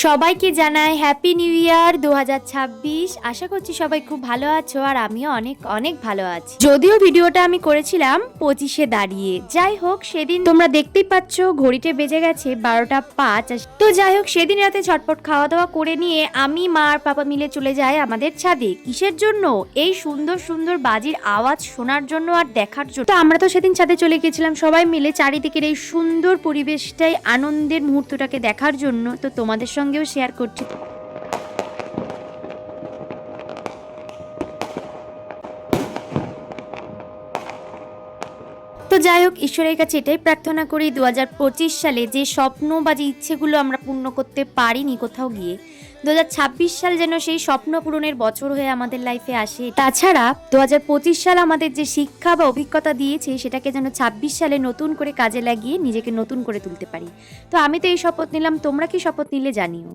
সবাইকে জানাই happy new year 2026। আশা করছি সবাই খুব ভালো আছো আর আমিও অনেক অনেক ভালো আছি। যদিও ভিডিওটা আমি করেছিলাম 25-এ দাঁড়িয়ে, যাই হোক সেদিন তোমরা দেখতেই পাচ্ছ ঘড়িতে বেজে গেছে 12টা 5। তো যাই হোক সেদিন রাতে ঝটপট খাওয়া দাওয়া করে নিয়ে আমি মা আর পাপা মিলে চলে যাই আমাদের ছাদে। কিসের জন্য? এই সুন্দর সুন্দর বাজির আওয়াজ শোনার জন্য আর দেখার জন্য। তো আমরা তো সেদিন ছাদে চলে গেছিলাম সবাই মিলে চারিদিকের এই সুন্দর পরিবেশটাই আনন্দের মুহূর্তটাকে দেখার জন্য। তো তোমাদের সঙ্গেও শেয়ার করছি। তো যাই হোক ঈশ্বরের কাছে এটাই প্রার্থনা করি 2025 সালে যে স্বপ্ন বা যে ইচ্ছেগুলো আমরা পূর্ণ করতে পারিনি কোথাও গিয়ে, 2026 সাল যেন সেই স্বপ্ন পূরণের বছর হয়ে আমাদের লাইফে আসে। তাছাড়া 2025 সাল আমাদের যে শিক্ষা বা অভিজ্ঞতা দিয়েছে সেটাকে যেন 26 সালে নতুন করে কাজে লাগিয়ে নিজেকে নতুন করে তুলতে পারি। তো আমি তো এই শপথ নিলাম, তোমরা কি শপথ নিলে জানিও।